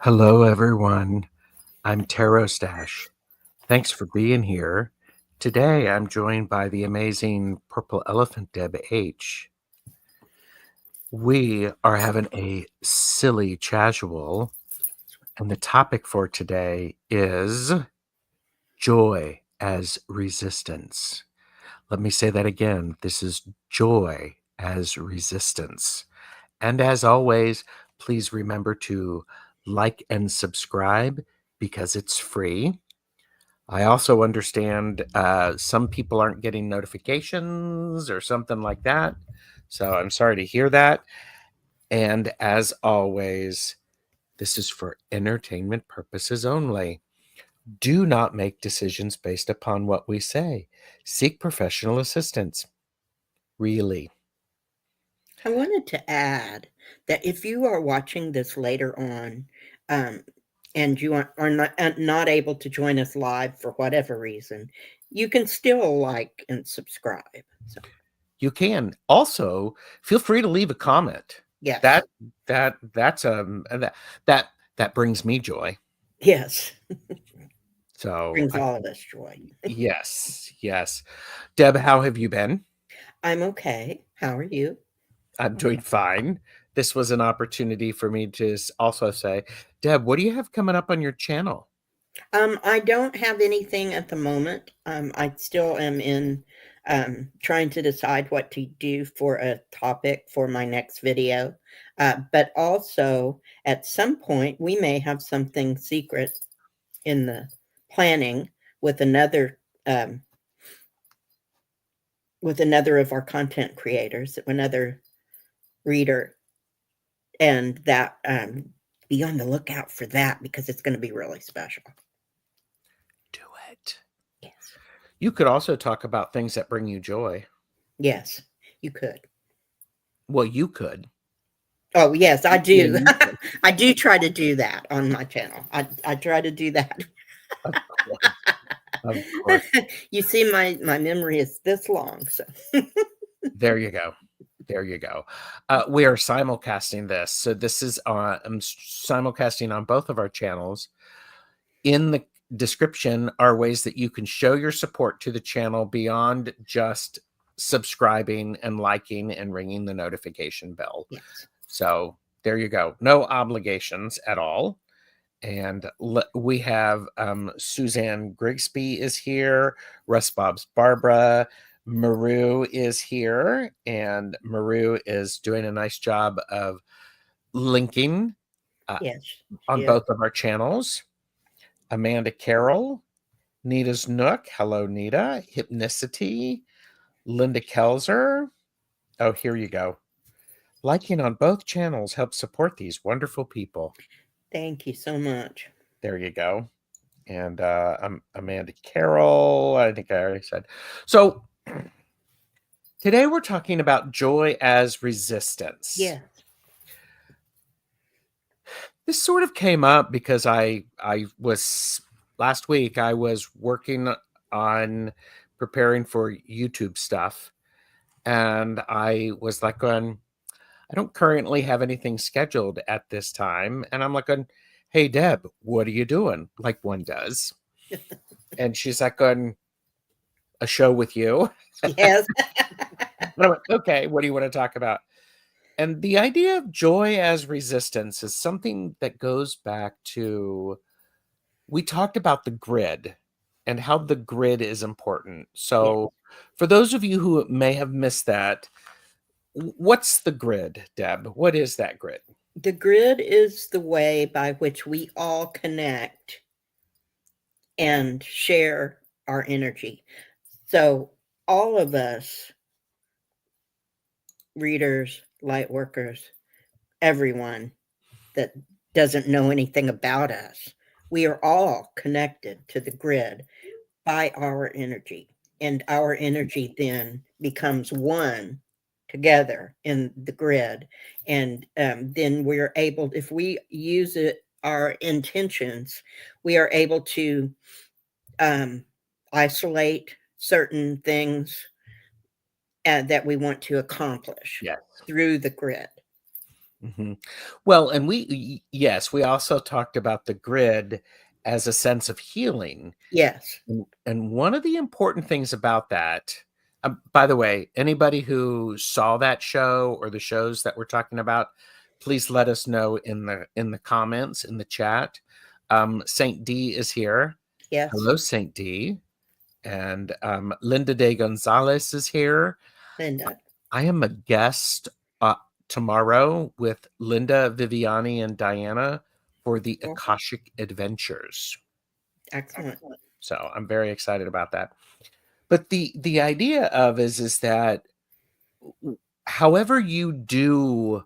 Hello, everyone. I'm Taro Stash. Thanks for being here. Today, I'm joined by the amazing Purple Elephant Deb H. We are having a silly casual, and the topic for today is joy as resistance. Let me say that again. This is joy as resistance. And as always, please remember to like and subscribe because it's free. I also understand some people aren't getting notifications or something like that. So I'm sorry to hear that. And as always, this is for entertainment purposes only. Do not make decisions based upon what we say. Seek professional assistance. Really. I wanted to add that if you are watching this later on, and you are not able to join us live for whatever reason, you can still like and subscribe. So, You can also feel free to leave a comment. yes, That's that brings me joy. yes, So brings all of us joy. yes. Deb, how have you been? I'm okay. How are you? I'm doing fine. This was an opportunity for me to also say, Deb, what do you have coming up on your channel? I don't have anything at the moment. I still am in trying to decide what to do for a topic for my next video. But also, at some point, we may have something secret in the planning with um, another of our content creators, another reader, and that be on the lookout for that because it's going to be really special. Do it. Yes. You could also talk about things that bring you joy. Yes, you could. Well, you could. Oh, yes, I Yeah, do. you could. I do try to do that on my channel. I try to do that. Of course. Of course. You see, my memory is this long, so There you go. There you go. We are simulcasting this. So this is I'm simulcasting on both of our channels. In the description are ways that you can show your support to the channel beyond just subscribing and liking and ringing the notification bell. yes. So there you go. No obligations at all. And we have Suzanne Grigsby is here, Russ Bob's Barbara, Maru is here, and Maru is doing a nice job of linking uh, Yes, on she is. both of our channels. Amanda Carroll, Nita's Nook, hello Nita, Hypnicity, Linda Kelzer. Oh, here you go. Liking on both channels helps support these wonderful people. Thank you so much. There you go. And Amanda Carroll, I think I already said. So today we're talking about joy as resistance. Yes. This sort of came up because I was last week I was working on preparing for YouTube stuff, and I was like going, I don't currently have anything scheduled at this time, and I'm like going, hey Deb, what are you doing? Like one does. And she's like going, a show with you. Yes. And I went, okay, what do you want to talk about? And the idea of joy as resistance is something that goes back to, we talked about the grid and how the grid is important. Yeah. So for those of you who may have missed that, what's the grid, Deb? What is that grid? The grid is the way by which we all connect and share our energy. So all of us, readers, light workers, everyone that doesn't know anything about us, we are all connected to the grid by our energy. And our energy then becomes one together in the grid. And then we're able, if we use it, our intentions, we are able to um, isolate certain things that we want to accomplish Yes. through the grid. Mhm. Well, and yes, we also talked about the grid as a sense of healing. Yes. And one of the important things about that, by the way, anybody who saw that show or the shows that we're talking about, please let us know in the comments in the chat. Saint D is here. Yes. Hello, Saint D. And Linda de Gonzalez is here. Linda. I am a guest tomorrow with Linda, Viviani, and Diana for the Well, Akashic Adventures. excellent. So I'm very excited about that. But the idea of is that however you do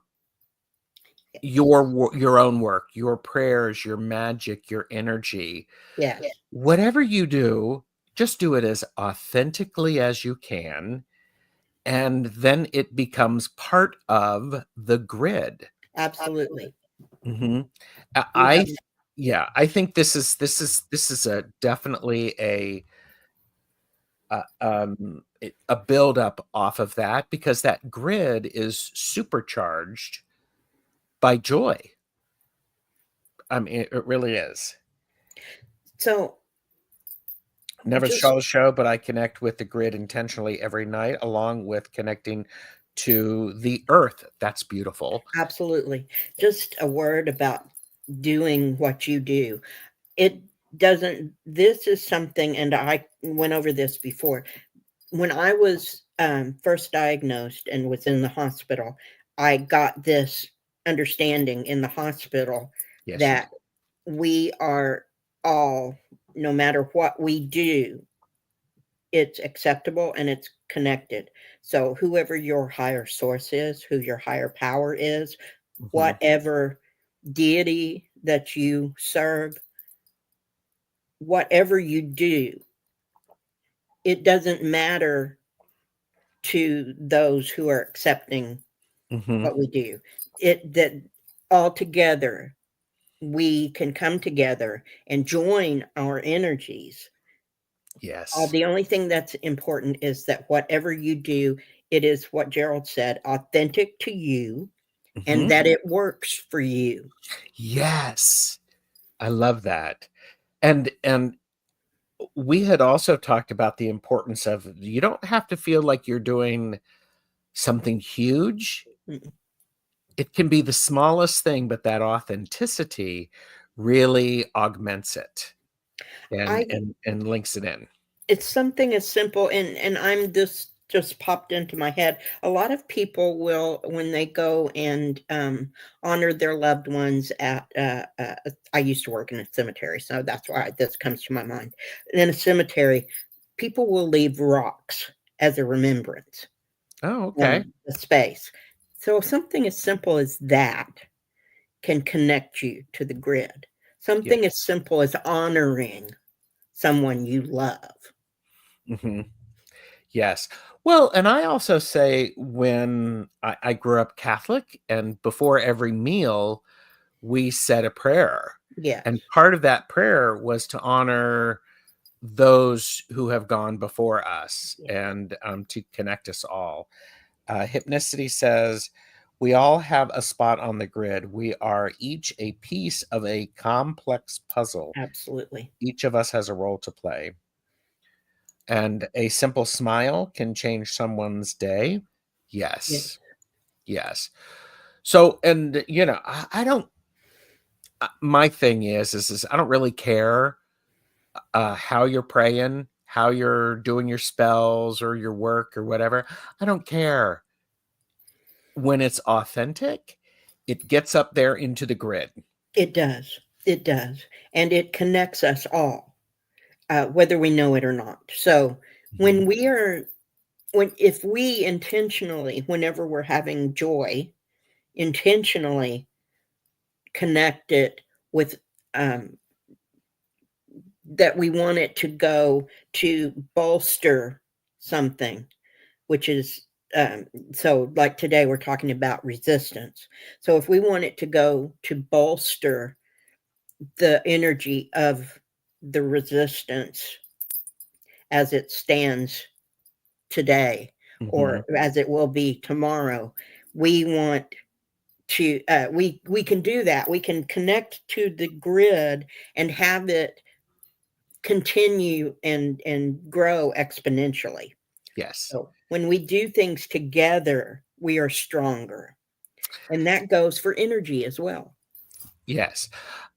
your own work, your prayers, your magic, your energy, Yes. whatever you do, just do it as authentically as you can, and then it becomes part of the grid. Absolutely. Mhm. You have Yeah, I think this is a definitely a build up off of that, because that grid is supercharged by joy. I mean, it really is. so Never just saw the show, but I connect with the grid intentionally every night, along with connecting to the earth. That's beautiful. absolutely. Just a word about doing what you do. It doesn't, this is something, and I went over this before. When I was first diagnosed and was in the hospital, I got this understanding in the hospital Yes, you that we are all, no matter what we do, it's acceptable and it's connected. So, whoever your higher source is, who your higher power is, did. Hmm. whatever deity that you serve, whatever you do, it doesn't matter to those who are accepting Hmm. what we do. It that all together we can come together and join our energies. Yes. The only thing that's important is that whatever you do, it is what Gerald said, authentic to you, and Hmm. that it works for you. Yes. I love that. And we had also talked about the importance of, you don't have to feel like you're doing something huge. Mm. It can be the smallest thing, but that authenticity really augments it and I and links it in. It's something as simple, and I'm this just popped into my head. A lot of people will, when they go and honor their loved ones at I used to work in a cemetery, so that's why this comes to my mind. In a cemetery, people will leave rocks as a remembrance Oh, okay. on the space. So something as simple as that can connect you to the grid. Yeah. Something as simple as honoring someone you love. Hmm. Yes. Well, and I also say, when I grew up Catholic, and before every meal, we said a prayer. And Yes. part of that prayer was to honor those who have gone before us, Yeah. and to connect us all. Hypnicity says, we all have a spot on the grid. We are each a piece of a complex puzzle. Absolutely. Each of us has a role to play. And a simple smile can change someone's day. Yes. Yes. Yes. So, and I don't, my thing is I don't really care how you're praying, how you're doing your spells or your work or whatever. I don't care. When it's authentic, it gets up there into the grid. It does. It does. And it connects us all, whether we know it or not. So Mhm. when we are, when, if we intentionally, whenever we're having joy, intentionally connect it with, um, that we want it to go to bolster something, which is, um, so like today we're talking about resistance. So if we want it to go to bolster the energy of the resistance as it stands today, or Mhm. as it will be tomorrow, we want to we can do that. We can connect to the grid and have it continue and grow exponentially. Yes. So when we do things together, we are stronger. And that goes for energy as well. Yes.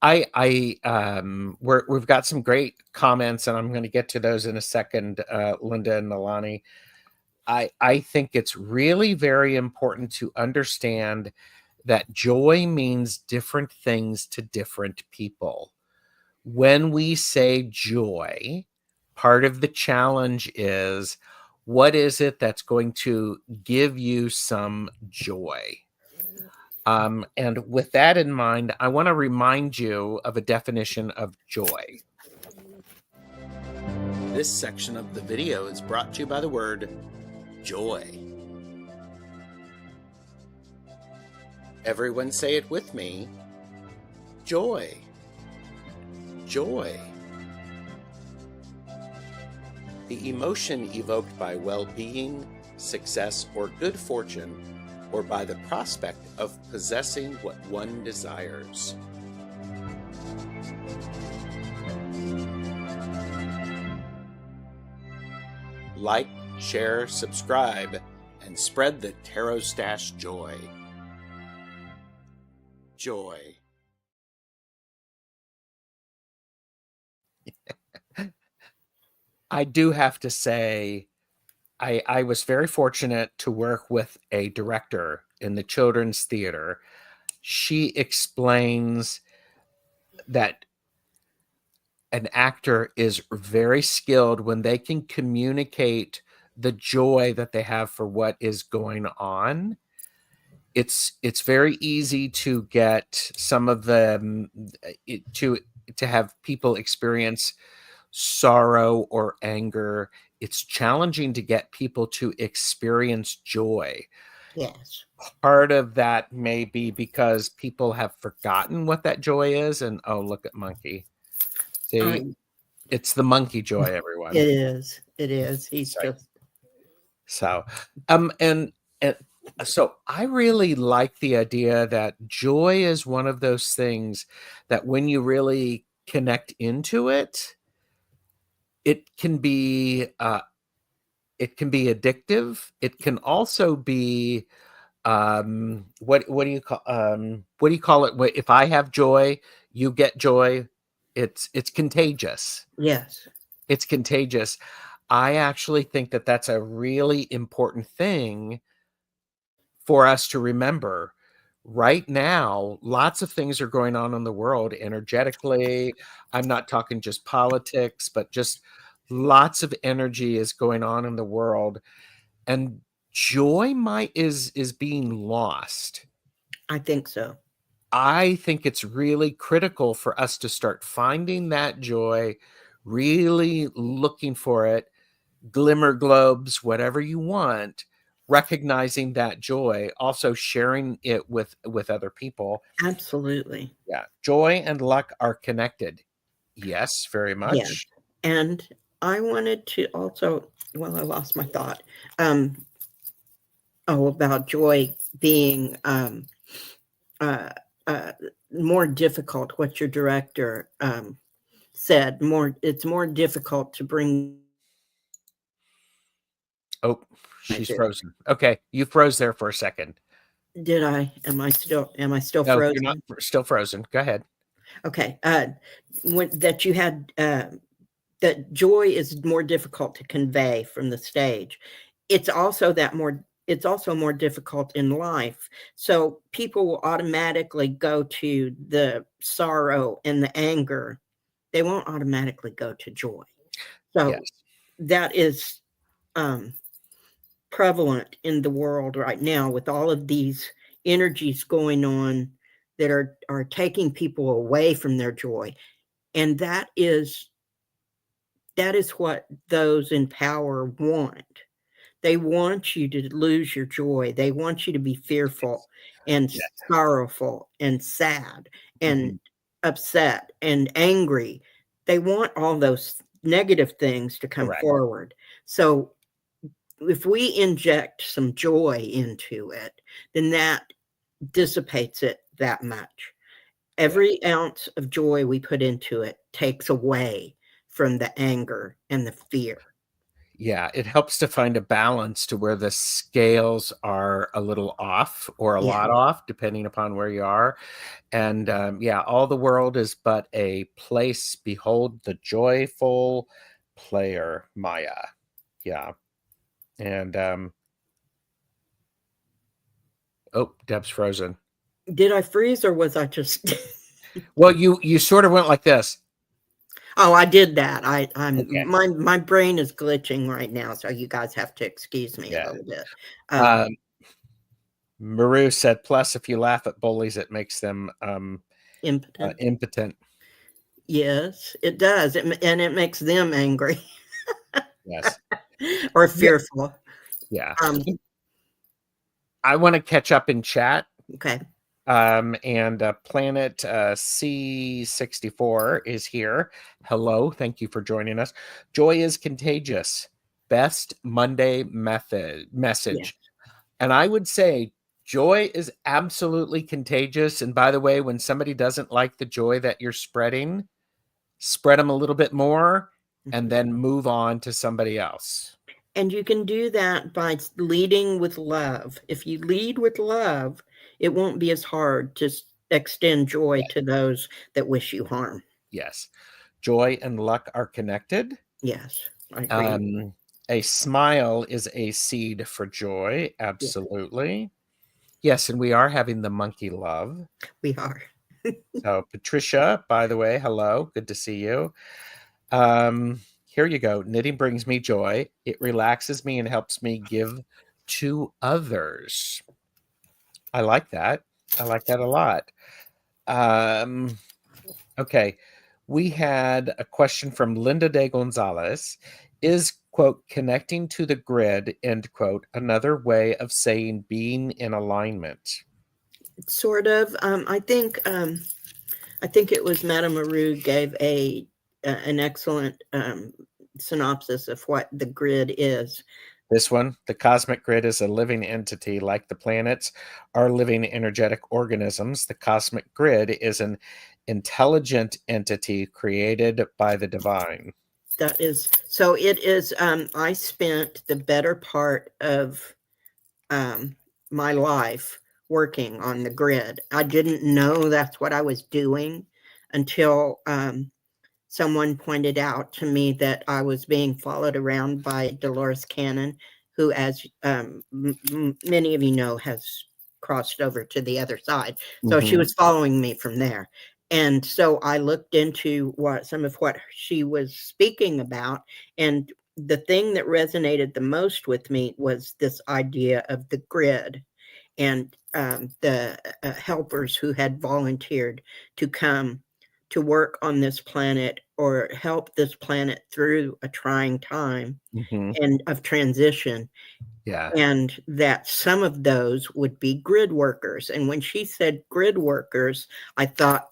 We've got some great comments, and I'm going to get to those in a second, Linda and Nalani. I think it's really very important to understand that joy means different things to different people. When we say joy, part of the challenge is, what is it that's going to give you some joy? And with that in mind, I want to remind you of a definition of joy. This section of the video is brought to you by the word joy. Everyone say it with me. Joy. Joy. The emotion evoked by well-being, success, or good fortune, or by the prospect of possessing what one desires. Like, share, subscribe, and spread the Tarot Stash joy. Joy. I do have to say, I was very fortunate to work with a director in the children's theater. She explains that an actor is very skilled when they can communicate the joy that they have for what is going on. It's very easy to get some of the to have people experience sorrow or anger. It's challenging to get people to experience joy. Yes. Part of that may be because people have forgotten what that joy is. And oh, look at Monkey. See, it's the monkey joy, everyone. It is. It is. He's Sorry. just So, and so I really like the idea that joy is one of those things that when you really connect into it, it can be addictive. It can also be what do you call it? If I have joy, you get joy. It's contagious. yes. It's contagious. I actually think that that's a really important thing for us to remember. Right now, lots of things are going on in the world energetically. I'm not talking just politics, but just lots of energy is going on in the world, and joy is being lost. I think so. I think it's really critical for us to start finding that joy, really looking for it, glimmer globes, whatever you want, recognizing that joy, also sharing it with other people. Absolutely. Yeah, joy and luck are connected. Yes, very Yes. much. And I wanted to also, well, I lost my thought. About joy being uh, uh, more difficult. What your director said, it's more difficult to bring. Oh, she's frozen. Okay, you froze there for a second. Did I? Am I still No, frozen? you're not still frozen. Go ahead. Okay. That you had that joy is more difficult to convey from the stage. It's also more difficult in life. So people will automatically go to the sorrow and the anger. They won't automatically go to joy. So Yes. that is prevalent in the world right now with all of these energies going on that are taking people away from their joy. And that is what those in power want. They want you to lose your joy. They want you to be fearful and Yeah. sorrowful and sad and Mhm. upset and angry. They want all those negative things to come Correct. forward. So if we inject some joy into it, then that dissipates it that much. Every ounce of joy we put into it takes away from the anger and the fear. Yeah, it helps to find a balance to where the scales are a little off or a Yeah. lot off, depending upon where you are. And yeah, all the world is but a place. Behold the joyful player, Maya. Yeah. And oh, Deb's frozen. Did I freeze or was I just Well, you sort of went like this. Oh, I did that. I'm Okay. my brain is glitching right now, so you guys have to excuse me a Yeah. little bit. Maru said, plus, if you laugh at bullies, it makes them Impotent. impotent. Yes, it does. And it makes them angry Yes. or Yeah. fearful. Yeah. Um, I want to catch up in chat. okay. And Planet C64 is here. Hello. Thank you for joining us. Joy is contagious. Best Monday message. Yeah. And I would say joy is absolutely contagious. And by the way, when somebody doesn't like the joy that you're spreading, spread them a little bit more and then move on to somebody else. And you can do that by leading with love. If you lead with love, it won't be as hard to extend joy to those that wish you harm. Yes. Joy and luck are connected. Yes, I agree. A smile is a seed for joy. Absolutely. Yes, and we are having the monkey love. We are. So, Patricia, by the way, hello. Good to see you. Here you go. Knitting brings me joy. It relaxes me and helps me give to others. I like that. I like that a lot. Okay. We had a question from Linda de Gonzalez. Is, quote, connecting to the grid, end quote, another way of saying being in alignment? Sort of. I think it was Madame Maru gave an excellent synopsis of what the grid is. This one, the cosmic grid is a living entity like the planets are living energetic organisms. The cosmic grid is an intelligent entity created by the divine. That is so. It is. I spent the better part of my life working on the grid. I didn't know that's what I was doing until someone pointed out to me that I was being followed around by Dolores Cannon, who, as many of you know, has crossed over to the other side. So she was following me from there. And so I looked into some of what she was speaking about. And the thing that resonated the most with me was this idea of the grid and the helpers who had volunteered to come to work on this planet or help this planet through a trying time and of transition. Yeah. And that some of those would be grid workers. And when she said grid workers, I thought,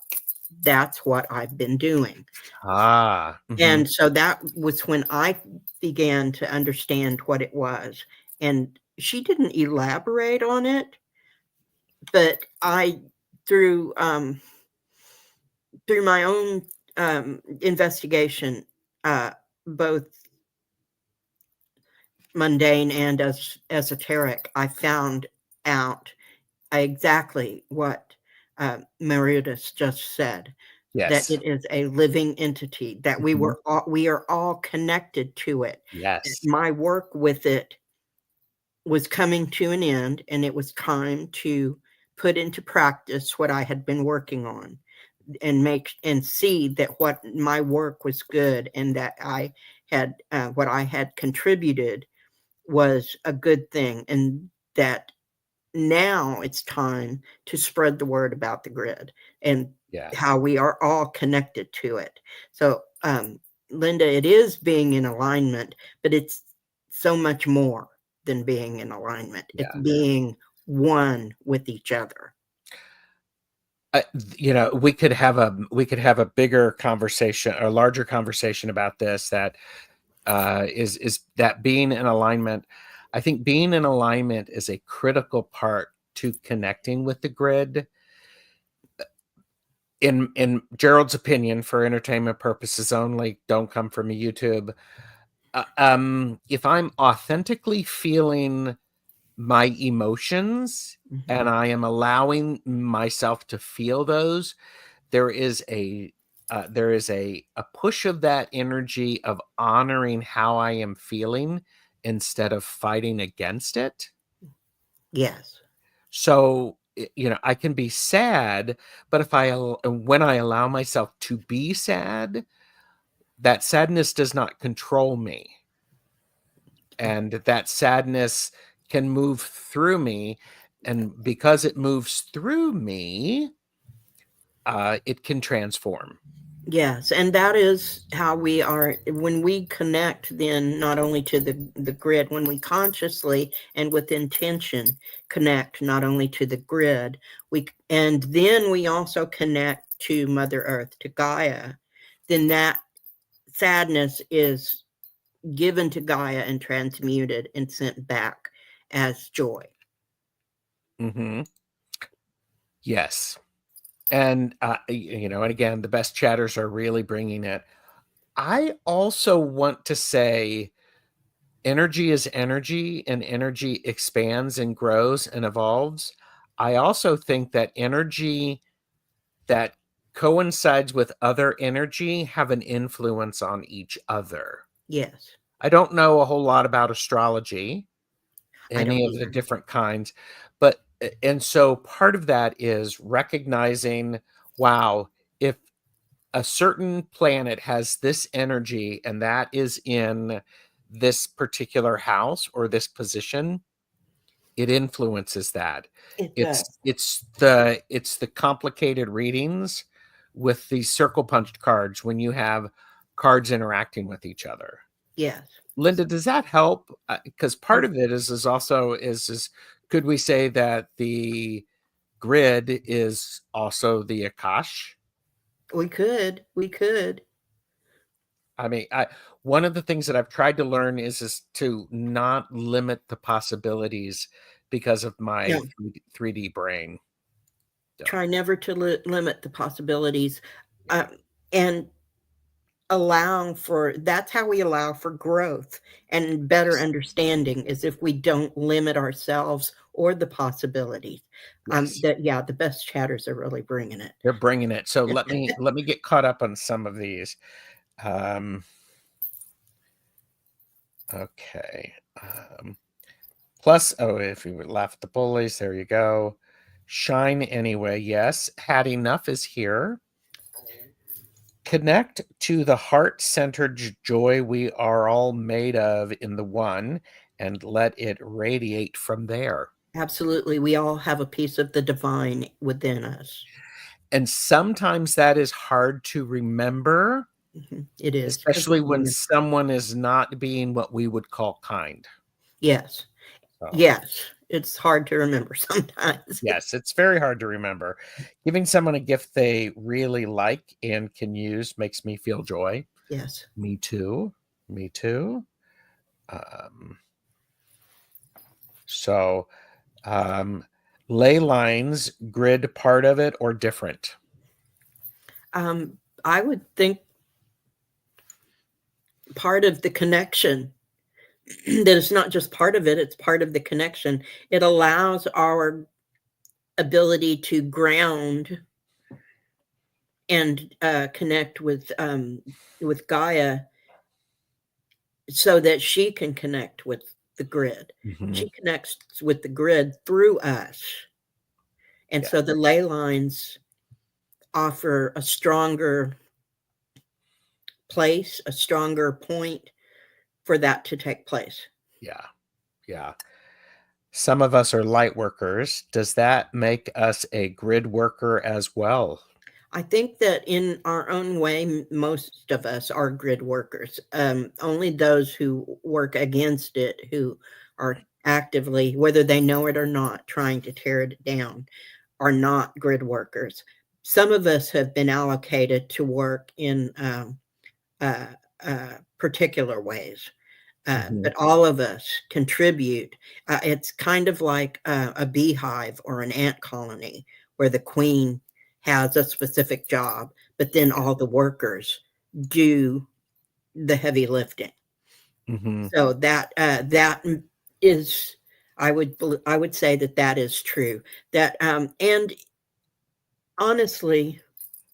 that's what I've been doing. And so that was when I began to understand what it was. And she didn't elaborate on it, but I, through my own investigation, both mundane and as esoteric, I found out exactly what Meritus just said. That Yes. it is a living entity, that we are all connected to it. Yes. My work with it was coming to an end, and it was time to put into practice what I had been working on and see that what my work was good and that I had what I had contributed was a good thing, and that now it's time to spread the word about the grid and how we are all connected to it. So, Linda, it is being in alignment, but it's so much more than being in alignment. It's being one with each other. We could have a bigger conversation or a larger conversation about this. That is that being in alignment. I think being in alignment is a critical part to connecting with the grid. In Gerald's opinion, for entertainment purposes only, don't come from a YouTube. If I'm authentically feeling my emotions and I am allowing myself to feel those, there is a push of that energy of honoring how I am feeling instead of fighting against it. Yes. So, I can be sad, but when I allow myself to be sad, that sadness does not control me. And that sadness can move through me. And because it moves through me, it can transform. Yes, and that is how we are when we connect then not only to the grid, when we consciously and with intention connect not only to the grid, and then we also connect to Mother Earth, to Gaia, then that sadness is given to Gaia and transmuted and sent back as joy. Mm-hmm. Yes. And, and again, the best chatters are really bringing it. I also want to say energy is energy, and energy expands and grows and evolves. I also think that energy that coincides with other energy have an influence on each other. Yes. I don't know a whole lot about astrology, I don't any of the either. different kinds, but and so part of that is recognizing, wow, if a certain planet has this energy and that is in this particular house or this position, it influences that. It It's does. it's the complicated readings with these circle punched cards when you have cards interacting with each other. Yes. Linda, does that help? Because part Oh, of it is also is could we say that the grid is also the Akash? we could. We could. I mean, one of the things that I've tried to learn is to not limit the possibilities because of my No. 3D brain. So, Try never to limit the possibilities, yeah. and allow for that's how we allow for growth and better Yes. understanding, is if we don't limit ourselves or the possibilities. Yes. That Yeah, the best chatters are really bringing it. They're bringing it. So let me get caught up on some of these. Um, okay. Plus, if you would laugh at the bullies, there you go. Shine anyway. Yes. Had enough is here. Connect to the heart-centered joy we are all made of in the one and let it radiate from there. Absolutely, we all have a piece of the divine within us. And sometimes that is hard to remember, It is, because especially when someone is not being what we would call kind. yes, So, yes, it's hard to remember sometimes. yes, it's very hard to remember. Giving someone a gift they really like and can use makes me feel joy. Yes. Me too. Me too. Um, so, ley lines, grid part of it or different? I would think part of the connection, that it's not just part of it, it's part of the connection. It allows our ability to ground and connect with Gaia so that she can connect with the grid. Mm-hmm. She connects with the grid through us. And Yeah. so the ley lines offer a stronger place, a stronger point for that to take place. Yeah. Yeah. Some of us are light workers. Does that make us a grid worker as well? I think that in our own way, most of us are grid workers. Only those who work against it, who are actively, whether they know it or not, trying to tear it down, are not grid workers. Some of us have been allocated to work in particular ways. But all of us contribute. It's kind of like a beehive or an ant colony where the queen has a specific job, but then all the workers do the heavy lifting. So that is, I would say that is true. That and honestly,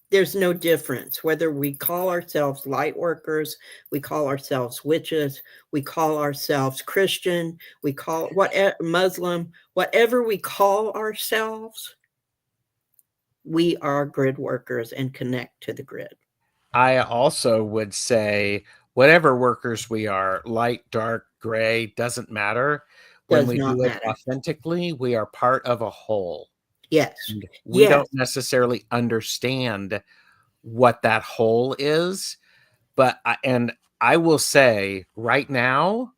there's no difference whether we call ourselves light workers, we call ourselves witches, we call ourselves Christian, we call whatever Muslim, whatever we call ourselves, we are grid workers and connect to the grid. I also would say whatever workers we are, light, dark, gray, doesn't matter. When Does we not do it matter. authentically, we are part of a whole. Yes. And we Yes. don't necessarily understand what that whole is, but I will say right now,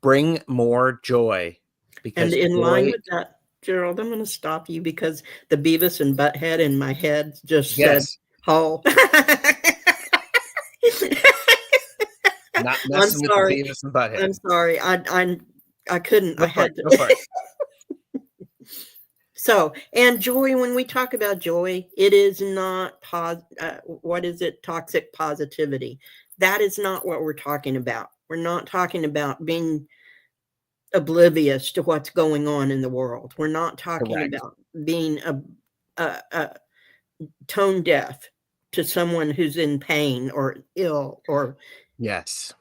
bring more joy, And because in line joy, with that, Gerald, I'm going to stop you because the Beavis and Butthead in my head just said, yes, "Hole." not I'm messing with the sorry. Beavis and Butthead. I'm sorry. I couldn't. I Go for it. had to. Go for it. So, and joy, when we talk about joy, it is not what is it? Toxic positivity. That is not what we're talking about. We're not talking about being oblivious to what's going on in the world. We're not talking Correct. about being a tone deaf to someone who's in pain or ill, or Yes.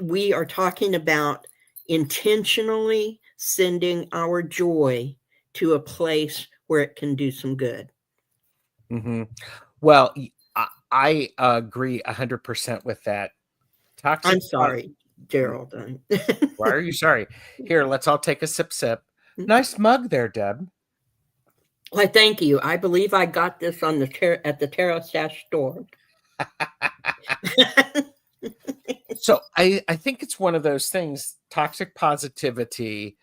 we are talking about intentionally sending our joy to a place where it can do some good. Well, I agree 100% with that. I'm Toxic. sorry, Gerald. Why are you sorry? Here, let's all take a sip. Nice mug there, Deb. Why, thank you. I believe I got this on at the Tarot Stash store. So I think it's one of those things. Toxic positivity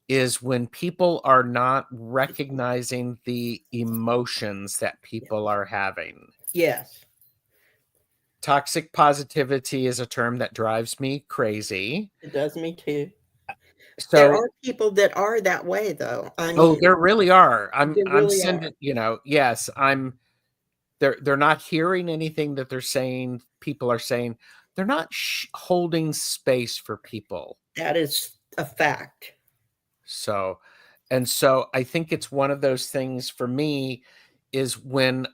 is when people are not recognizing the emotions that people are having. Yes, Toxic positivity is a term that drives me crazy. it does me too. There So, are people that are that way, though. I oh, mean, there really are. I'm there I'm really are. sending, yes, they're not hearing anything that they're saying, people are saying. They're not holding space for people. That is a fact. So, and so I think it's one of those things for me is when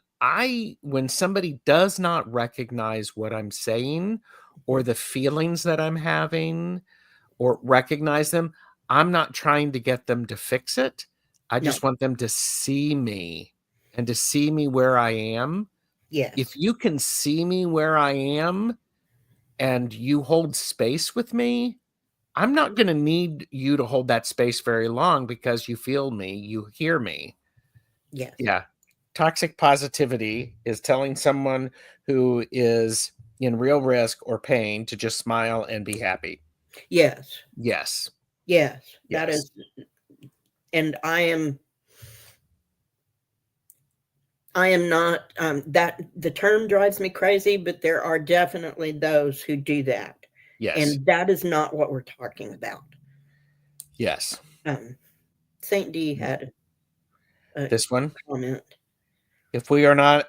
somebody does not recognize what I'm saying or the feelings that I'm having or recognize them, I'm not trying to get them to fix it. I No. just want them to see me and to see me where I am. If Yes. you can see me where I am and you hold space with me, I'm not going to need you to hold that space very long because you feel me, you hear me. Yes. Yeah. Toxic positivity is telling someone who is in real risk or pain to just smile and be happy. Yes. Yes. Yes. That Yes. is, and I am not, that the term drives me crazy, but there are definitely those who do that. Yes. And that is not what we're talking about. Yes. St. D had a This one. comment. If we are not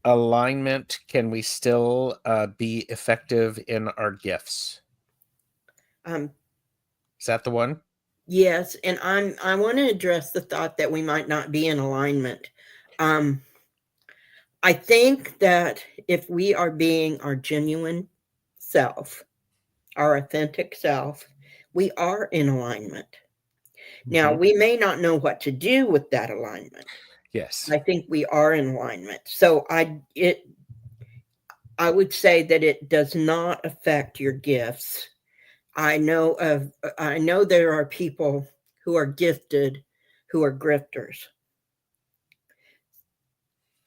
alignment, can we still be effective in our gifts? Um, Is that the one? yes, and I want to address the thought that we might not be in alignment. Um, I think that if we are being our genuine self, our authentic self, we are in alignment. Now, Mhm. we may not know what to do with that alignment. Yes. I think we are in alignment. So I would say that it does not affect your gifts. I know there are people who are gifted who are grifters.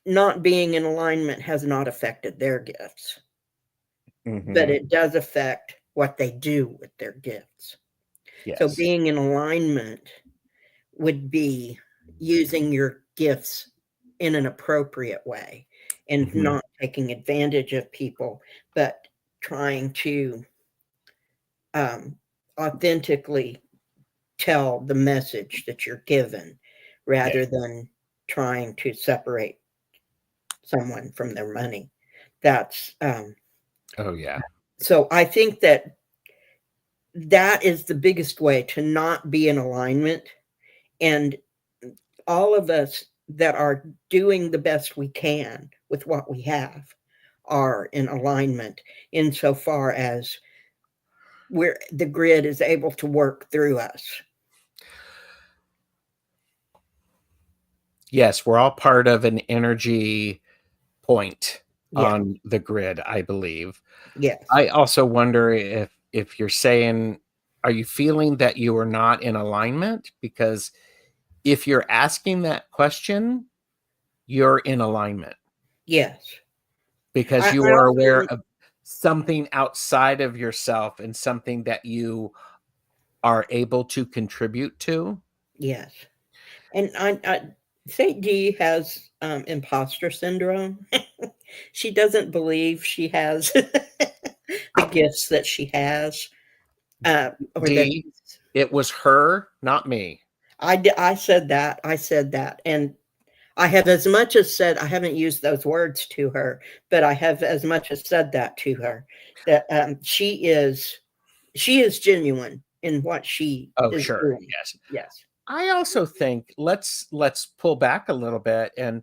Not being in alignment has not affected their gifts, but Mhm. it does affect what they do with their gifts. So Yes. being in alignment would be using your gifts in an appropriate way and Mhm. not taking advantage of people, but trying to. authentically tell the message that you're given Yeah. rather than trying to separate someone from their money. That's Oh, yeah. so I think that that is the biggest way to not be in alignment. And all of us that are doing the best we can with what we have are in alignment insofar as where the grid is able to work through us. Yes, we're all part of an energy point Yeah. on the grid, I believe. Yes. I also wonder if you're saying, are you feeling that you are not in alignment? Because if you're asking that question, you're in alignment Yes. because you I are aware also of something outside of yourself and something that you are able to contribute to. yes. And I St. D has imposter syndrome. She doesn't believe she has the gifts that she has, or that D, it was her, not me. I said that. I said that. And I have as much as said, I haven't used those words to her, but I have as much as said that to her, that she is genuine in what she Oh, is sure. doing. Yes. Yes. I also think let's pull back a little bit, and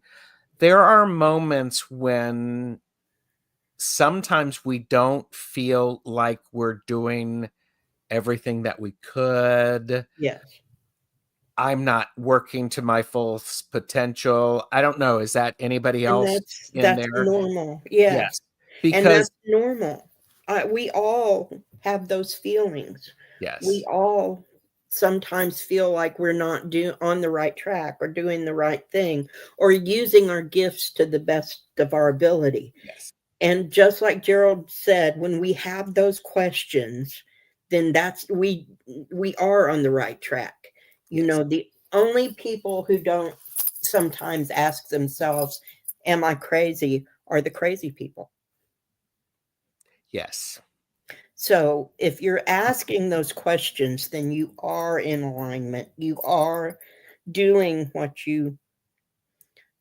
there are moments when sometimes we don't feel like we're doing everything that we could. Yes. I'm not working to my full potential. I don't know. Is that anybody And else in that's there? normal. Yes. Yes. And Because that's normal. We all have those feelings. We yes. all sometimes feel like we're not on the right track or doing the right thing or using our gifts to the best of our ability. Yes. And just like Gerald said, when we have those questions, then that's we are on the right track. You Yes. know, the only people who don't sometimes ask themselves, am I crazy, are the crazy people. Yes. So if you're asking those questions, then you are in alignment. You are doing what you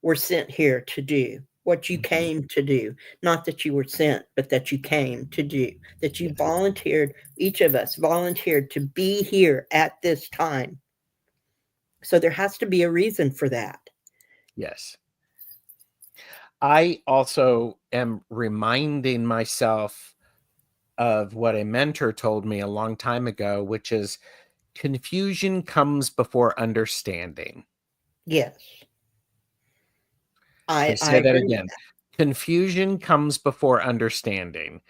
were sent here to do, what you Mhm. came to do. Not that you were sent, but that you came to do, that you Yes. volunteered, each of us volunteered to be here at this time. So there has to be a reason for that. Yes. I also am reminding myself of what a mentor told me a long time ago, which is confusion comes before understanding. Yes, I I say that agree with again. Confusion comes before understanding.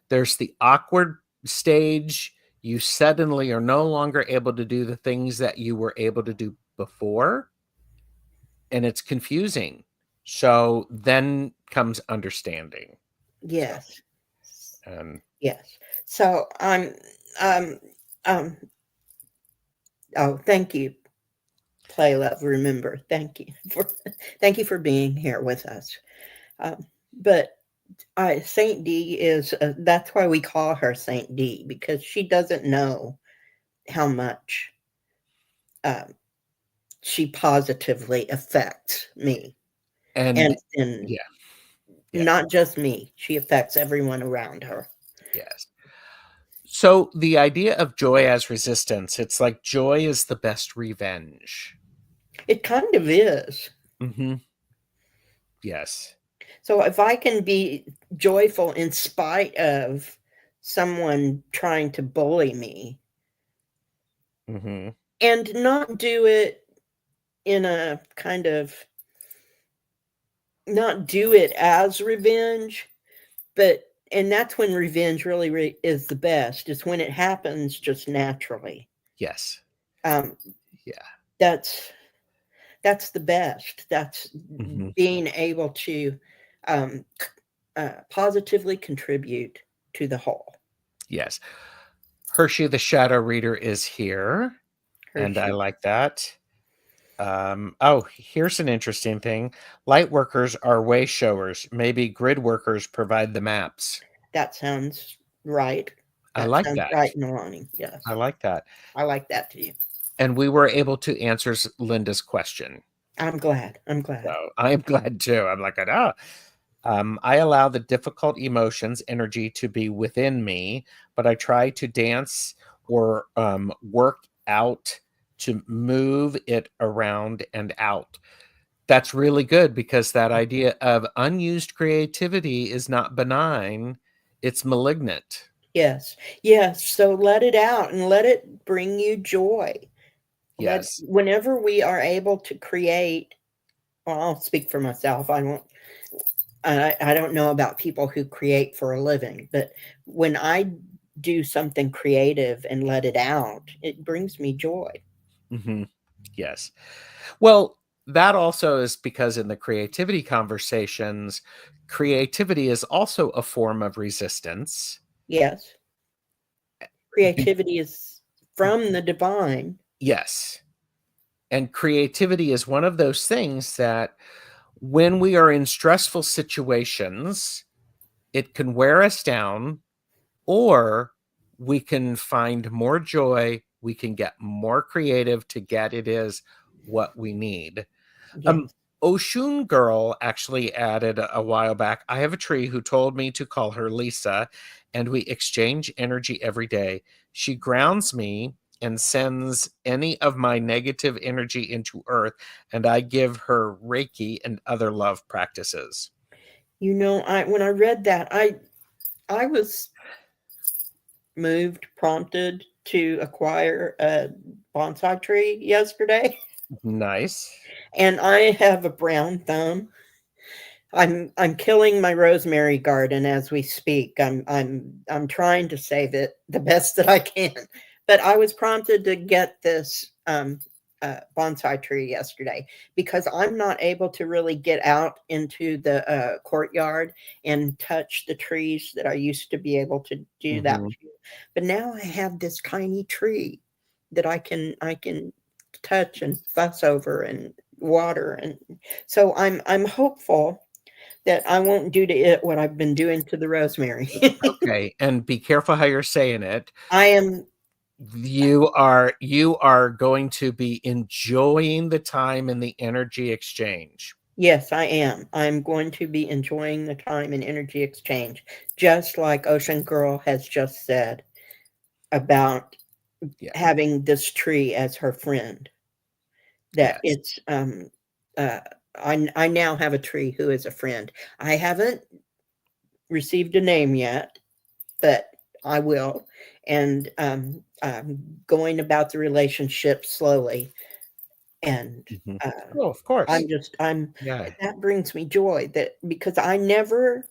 There's the awkward stage. You suddenly are no longer able to do the things that you were able to do before, and it's confusing. So then comes understanding. that. So, Yes, and yes. So um, um, oh, thank you, Play Love, Remember. Thank you for, thank you for being here with us. Um, but Saint D is that's why we call her Saint D, because she doesn't know how much um, she positively affects me, and and yeah, yeah, not just me. She affects everyone around her. yes. So the idea of joy as resistance, it's like joy is the best revenge. It kind of is. Hmm. Yes. So if I can be joyful in spite of someone trying to bully me Hmm. and not do it in a kind of not do it as revenge, but and that's when revenge really is the best. It's when it happens just naturally. Yes. Um, Yeah. that's that's the best. That's Hmm. being able to um, positively contribute to the whole. Yes. Hershey the Shadow Reader is here, and I Hershey. like that. Oh, here's an interesting thing. Light workers are way showers. Maybe grid workers provide the maps. That sounds right. I That like sounds that. right in the line. Yes. I like that. I like that too. And we were able to answer Linda's question. I'm glad. I'm glad. So I am glad too. I'm like, I allow the difficult emotions, energy to be within me, but I try to dance or work out to move it around and out. That's really good because that idea of unused creativity is not benign, it's malignant. Yes. Yes. So let it out and let it bring you joy. Yes. Whenever we are able to create, well, I'll speak for myself. I don't know about people who create for a living, but when I do something creative and let it out, it brings me joy. Hmm. Yes. Well, that also is because in the creativity conversations, creativity is also a form of resistance. Yes. Creativity is from the divine. Yes. And creativity is one of those things that when we are in stressful situations, it can wear us down, or we can find more joy. We can get more creative to get it is what we need. Um, Yes. Oshun Girl actually added a while back, I have a tree who told me to call her Lisa, and we exchange energy every day. She grounds me and sends any of my negative energy into earth, and I give her Reiki and other love practices. You know, when I read that, I was prompted to acquire a bonsai tree yesterday, Nice. and I have a brown thumb. I'm killing my rosemary garden as we speak. I'm trying to save it the best that I can. But I was prompted to get this bonsai tree yesterday because I'm not able to really get out into the courtyard and touch the trees that I used to be able to do that Hmm. to. But now I have this tiny tree that I can touch and fuss over and water, and so I'm hopeful that I won't do to it what I've been doing to the rosemary. Okay, and be careful how you're saying it. I am, You are going to be enjoying the time and the energy exchange. yes, I am. I'm going to be enjoying the time and energy exchange, just like Ocean Girl has just said about Yeah. having this tree as her friend. That Yes. it's uh I now have a tree who is a friend. I haven't received a name yet, but I will. And I'm going about the relationship slowly. And Mhm. uh, Oh, of course. I'm Yeah. that brings me joy, that because I never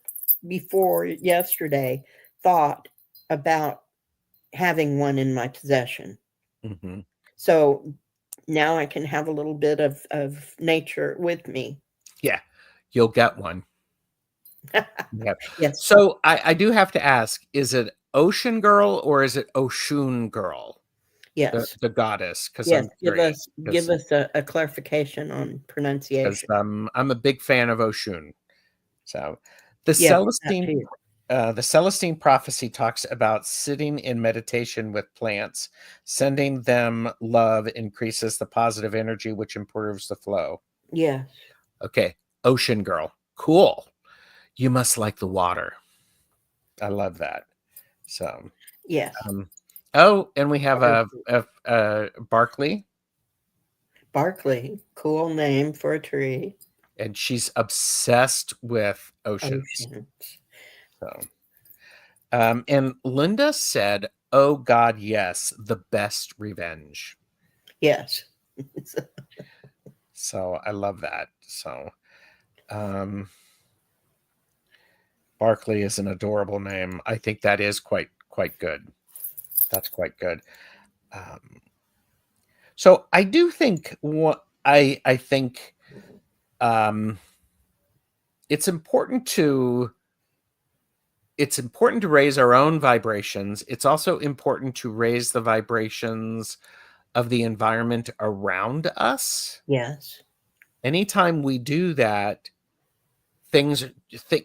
before yesterday thought about having one in my possession. Mhm. So now I can have a little bit of nature with me. Yeah. You'll get one. Yeah. Yes, So I do have to ask, is it Ocean Girl or is it Oshun Girl? The yes, the goddess? Because yes. I'm curious. Give Because us a clarification on because pronunciation. I'm a big fan of Oshun. So the Yes, that Celestine too. the Celestine prophecy talks about sitting in meditation with plants, sending them love increases the positive energy, which improves the flow. Yes, Okay, Ocean Girl, cool. You must like the water. I love that. So, yes. um, oh, and we have Water. a Barkley, Barkley, cool name for a tree. and she's obsessed with oceans. Ocean. So, and Linda said, "Oh God, yes, the best revenge." Yes. So I love that. So, um, Barkley is an adorable name. I think that is quite good. That's quite good. Um, so I do think what I think um, it's important to raise our own vibrations. It's also important to raise the vibrations of the environment around us. Yes. Anytime we do that,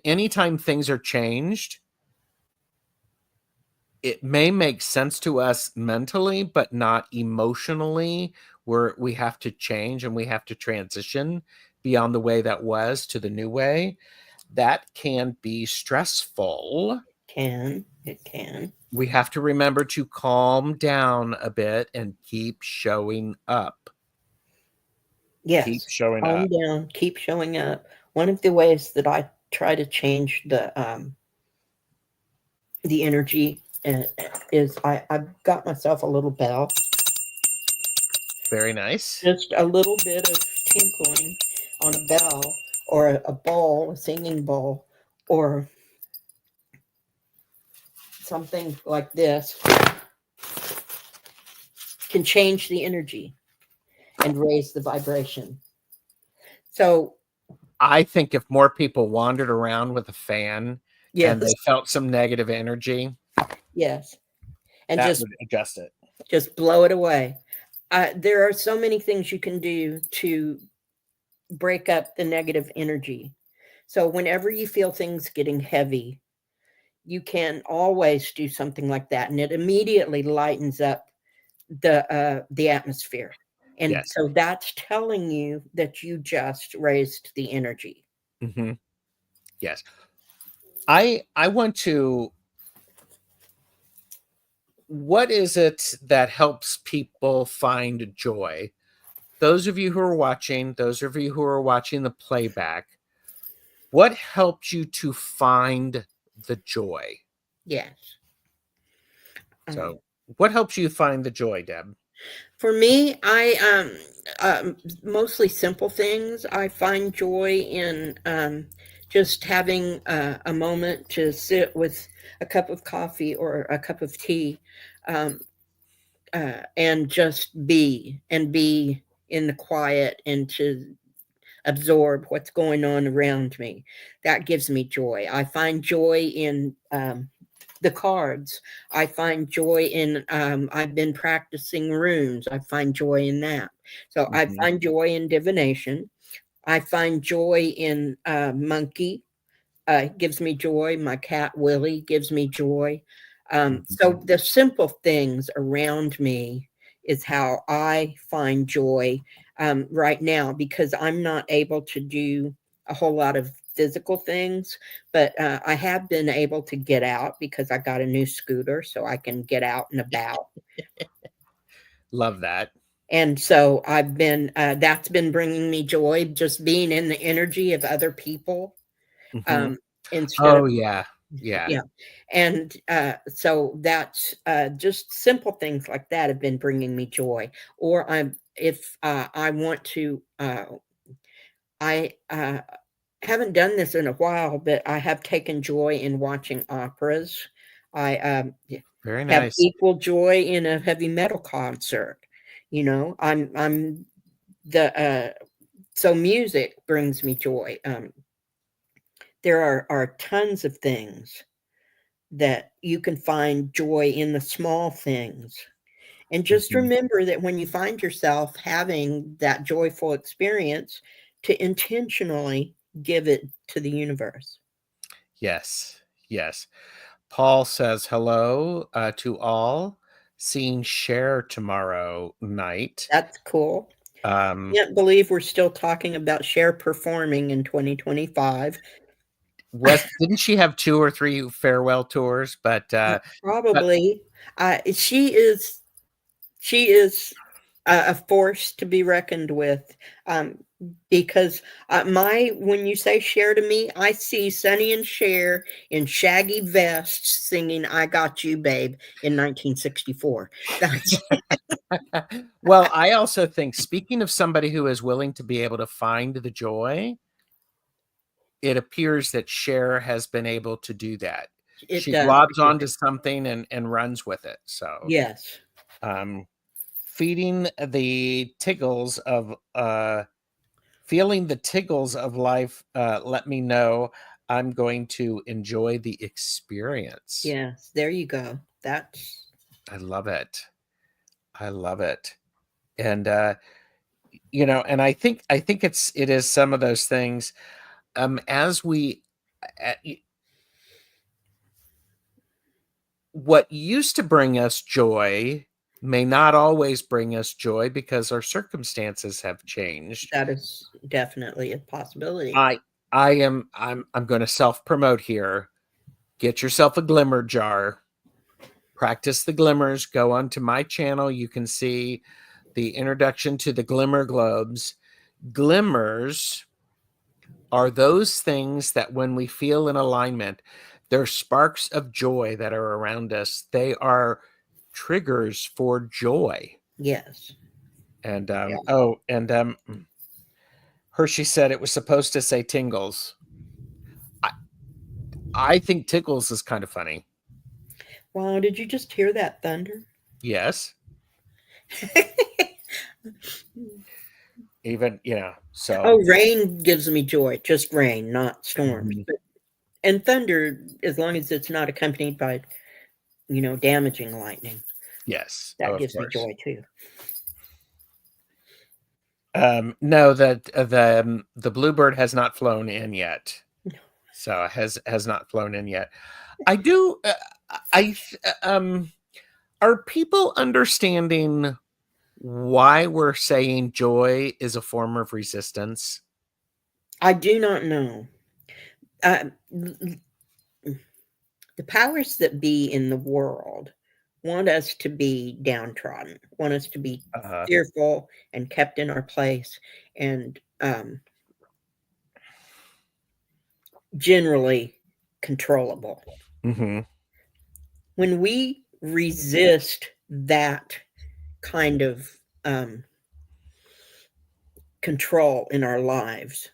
anytime things are changed, it may make sense to us mentally, but not emotionally, where we have to change and we have to transition beyond the way that was to the new way. That can be stressful. It can. We have to remember to calm down a bit and keep showing up. Yes. Keep showing Calm up. down, keep showing up. One of the ways that I try to change the energy is I've got myself a little bell, Very nice. just a little bit of tinkling on a bell or a bowl, a singing bowl, or something like this can change the energy and raise the vibration. So, I think if more people wandered around with a fan and yes, they felt some negative energy, yes, and that would adjust it. just blow it away. There are so many things you can do to break up the negative energy. So whenever you feel things getting heavy, you can always do something like that, and it immediately lightens up the atmosphere. And Yes. so that's telling you that you just raised the energy. Mm-hmm. Yes. I want to. What is it that helps people find joy? Those of you who are watching, those of you who are watching the playback, what helped you to find the joy? Yes. So, what helps you find the joy, Deb? For me, mostly simple things. I find joy in just having a moment to sit with a cup of coffee or a cup of tea, um, and just be in the quiet and to absorb what's going on around me. That gives me joy. I find joy in the cards. I find joy in, I've been practicing runes. I find joy in that. So I Mhm, find joy in divination. I find joy in monkey. Gives me joy. My cat Willie gives me joy. So mhm. the simple things around me is how I find joy right now, because I'm not able to do a whole lot of physical things, but I have been able to get out because I got a new scooter, so I can get out and about. Love that. And so I've been, that's been bringing me joy, just being in the energy of other people, Mhm. um, instead of, Oh, yeah. Yeah. yeah. And so that's just simple things like that have been bringing me joy. Or if I want to, I haven't done this in a while, but I have taken joy in watching operas. I Very have nice. equal joy in a heavy metal concert. I'm the so music brings me joy. There are tons of things that you can find joy in the small things. And just Mhm. remember that when you find yourself having that joyful experience, to intentionally give it to the universe. Yes. Yes. Paul says hello to all. Seeing Cher tomorrow night. That's cool. Um, Can't believe we're still talking about Cher performing in 2025. didn't she have 2 or 3 farewell tours? But Probably. She is she is a force to be reckoned with, um, because my when you say Cher to me, I see Sonny and Cher in shaggy vests singing "I Got You, Babe" in 1964. That's well, I also think, speaking of somebody who is willing to be able to find the joy, it appears that Cher has been able to do that. it She does globs appear. onto something and runs with it. So, Yes. um, feeding the tiggles of feeling the tiggles of life, let me know. I'm going to enjoy the experience. Yes. There you go. That's I love it. I love it. And and I think it is some of those things. As we, uh, y- what used to bring us joy may not always bring us joy because our circumstances have changed. That is definitely a possibility. I'm going to self-promote here. Get yourself a glimmer jar. Practice the glimmers. Go onto my channel. You can see the introduction to the glimmer globes. Glimmers are those things that when we feel in alignment, they're sparks of joy that are around us. They are triggers for joy. Yes. And Yeah. Hershey said it was supposed to say tingles. I think tickles is kind of funny. Wow, did you just hear that thunder? Yes. Even, so. Oh, rain gives me joy. Just rain, not storms. Mhm. And thunder, as long as it's not accompanied by, damaging lightning, Yes. that Of gives me course. joy too. No, that the bluebird has not flown in yet. So has not flown in yet. I do. Are people understanding why we're saying joy is a form of resistance? I do not know. The powers that be in the world want us to be downtrodden, want us to be Uh, fearful and kept in our place, and generally controllable. mm-hmm. When we resist that kind of control in our lives,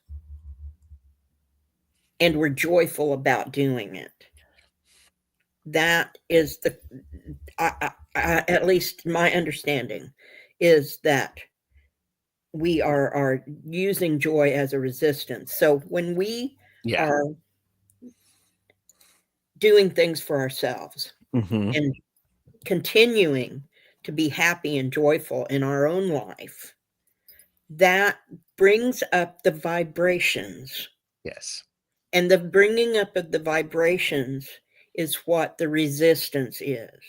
and we're joyful about doing it, that is at least my understanding is that we are using joy as a resistance. So when we Yeah. are doing things for ourselves Mm-hmm. and continuing to be happy and joyful in our own life, that brings up the vibrations. Yes. And the bringing up of the vibrations is what the resistance is.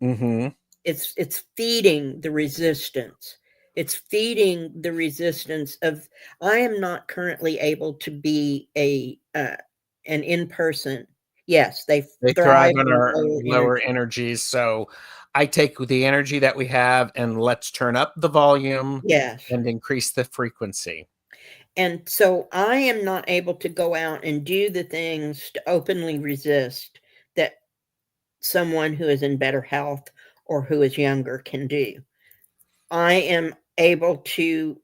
Mm-hmm. It's feeding the resistance. It's feeding the resistance of I am not currently able to be an in-person. Yes, they They thrive thrive on on our lower lower energy. energies. So I take the energy that we have and let's turn up the volume Yes. and increase the frequency. And so I am not able to go out and do the things to openly resist that someone who is in better health or who is younger can do. I am able to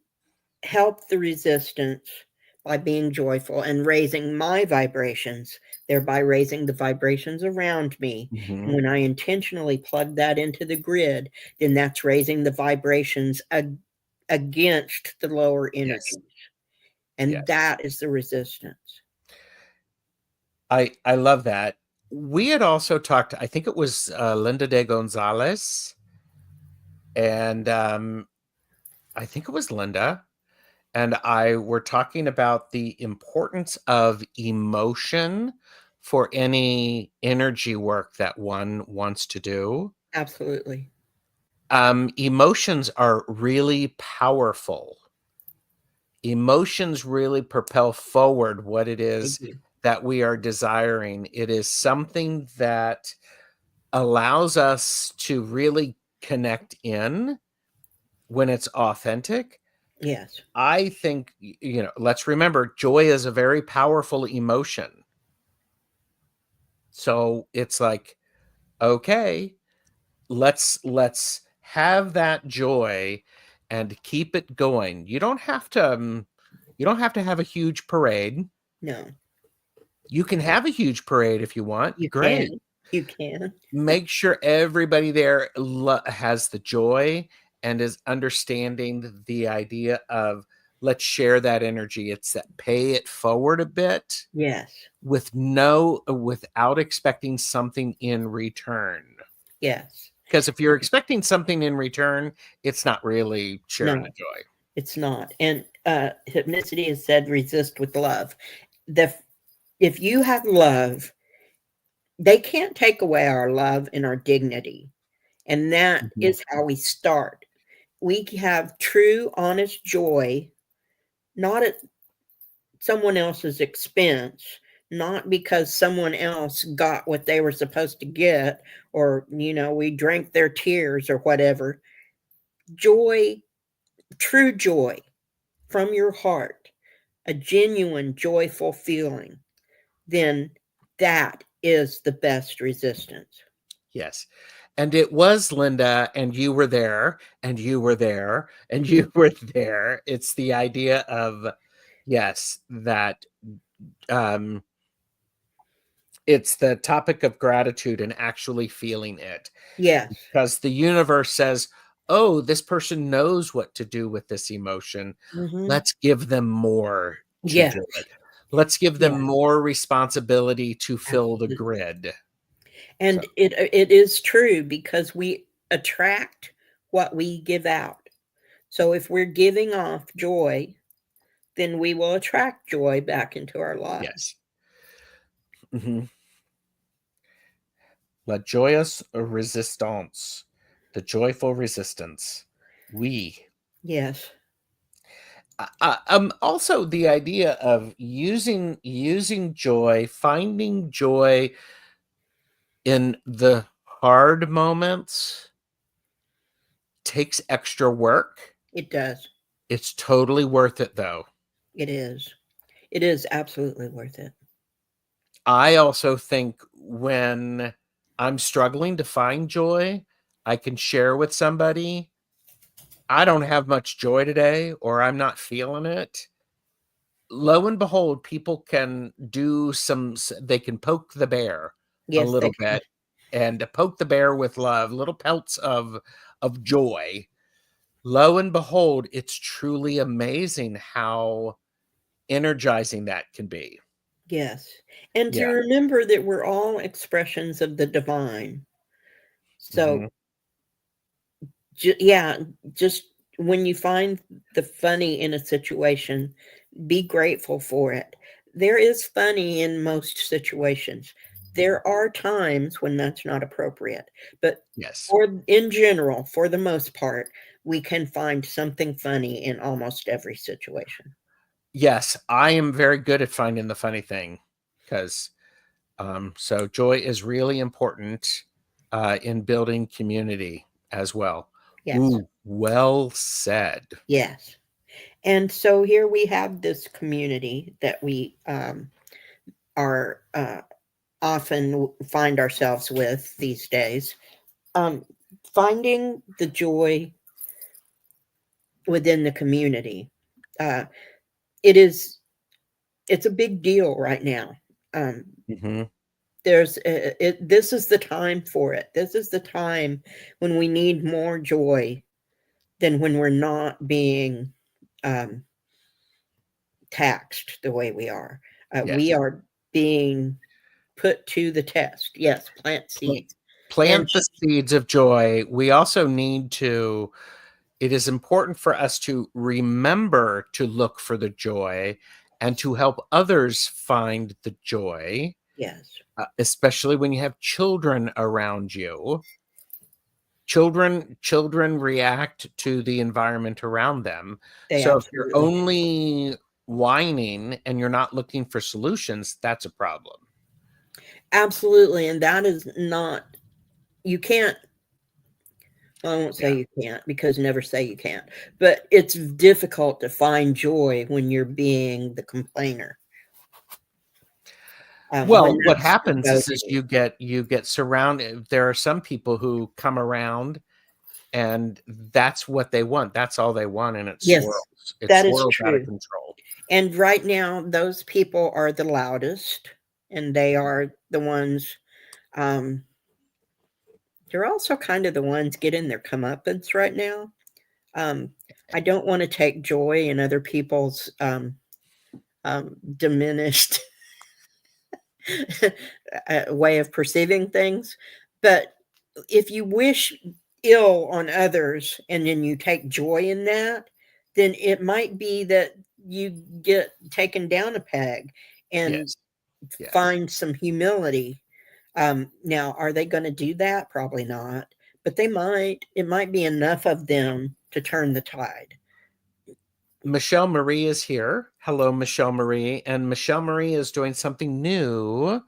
help the resistance by being joyful and raising my vibrations, thereby raising the vibrations around me. Mm-hmm. And when I intentionally plug that into the grid, then that's raising the vibrations against the lower Yes. energies. And Yes. that is the resistance. I love that. We had also talked, I think it was Linda de Gonzalez, and I think it was Linda, and I were talking about the importance of emotion for any energy work that one wants to do. Absolutely. Emotions are really powerful. Emotions really propel forward what it is that we are desiring. It is something that allows us to really connect in when it's authentic. Yes. I think, let's remember, joy is a very powerful emotion. So it's like, okay, let's have that joy and keep it going. You don't have to have a huge parade. No. You can have a huge parade if you want. You Great. can. You can. Make sure everybody there has the joy and is understanding the idea of let's share that energy. It's that pay it forward a bit Yes. without expecting something in return. Yes. Because if you're expecting something in return, it's not really sharing No, the joy. it's not. And hypnicity has said resist with love. The If you have love, they can't take away our love and our dignity. And that Mhm. is how we start. We have true, honest joy, not at someone else's expense, not because someone else got what they were supposed to get, or, we drank their tears or whatever. Joy, true joy from your heart, a genuine, joyful feeling, then that is the best resistance. Yes. And it was Linda, and you were there, and you were there, and Mhm. you were there. It's the idea of, yes, that um, it's the topic of gratitude and actually feeling it. Yes. Because the universe says, oh, this person knows what to do with this emotion. Hmm. Let's give them more to Yes. do it. Let's give them Yeah. more responsibility to fill the Absolutely. grid. So, And it is true because we attract what we give out. So if we're giving off joy, then we will attract joy back into our lives. yes. Mhm. La joyeuse resistance, the joyful resistance. We. Yes. Also the idea of using joy, finding joy in the hard moments takes extra work. It does. It's totally worth it though. It is. It is absolutely worth it. I also think when I'm struggling to find joy, I can share with somebody, I don't have much joy today, or I'm not feeling it. Lo and behold, people can do they can poke the bear a Yes, they little can. bit and poke the bear with love, little pelts of joy. Lo and behold, it's truly amazing how energizing that can be. Yes. And to Yeah. remember that we're all expressions of the divine. So, Mhm. yeah, just when you find the funny in a situation, be grateful for it. There is funny in most situations. There are times when that's not appropriate, but Yes. for in general, for the most part, we can find something funny in almost every situation. Yes, I am very good at finding the funny thing, 'cause, so joy is really important, in building community as well. Yes. Ooh, well said. Yes. And so here we have this community that we are often find ourselves with these days. Um, Finding the joy within the community. Uh, it is it's a big deal right now. Um, Mhm. this is the time for it. This is the time when we need more joy than when we're not being um, taxed the way we are. We Yes. are being put to the test. Yes, plant Pla seeds. And Plant the seeds of joy. We also need to it is important for us to remember to look for the joy and to help others find the joy, yes, especially when you have children around you. Children react to the environment around them. they So if you're absolutely do. only whining and you're not looking for solutions, that's a problem. Absolutely. And that is not, you can't, well, I won't say Yeah. you can't because never say you can't, but it's difficult to find joy when you're being the complainer, when Well, what that's the happens is go-to. you get surrounded. There are some people who come around and that's what they want. That's all they want, and it Yes, swirls. It that is swirls out of true. control. And right now, those people are the loudest, and they are the ones, um, they're also kind of the ones getting their comeuppance right now. Um, I don't want to take joy in other people's diminished way of perceiving things. But if you wish ill on others and then you take joy in that, then it might be that you get taken down a peg and Yes, yes. find some humility. Now, are they going to do that? Probably not, but they might. It might be enough of them to turn the tide. Michelle Marie is here. Hello, Michelle Marie. And Michelle Marie is doing something new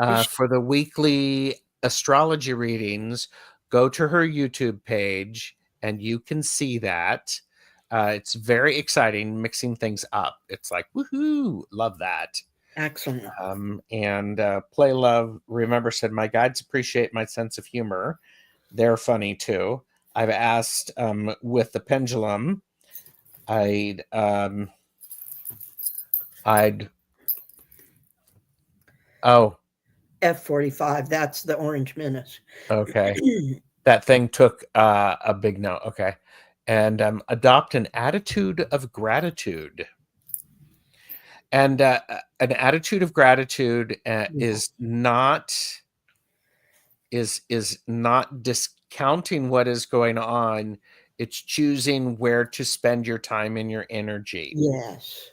Is for the weekly astrology readings. Go to her YouTube page and you can see that. It's very exciting, mixing things up. It's like, woohoo, love that. excellent. And Play Love, remember, said, my guides appreciate my sense of humor. They're funny too. I've asked with the pendulum, I'd oh, F-45. That's the Orange Menace. okay. That thing took a big no. Okay. And adopt an attitude of gratitude. And an attitude of gratitude Yeah. is not discounting what is going on. It's choosing where to spend your time and your energy. Yes.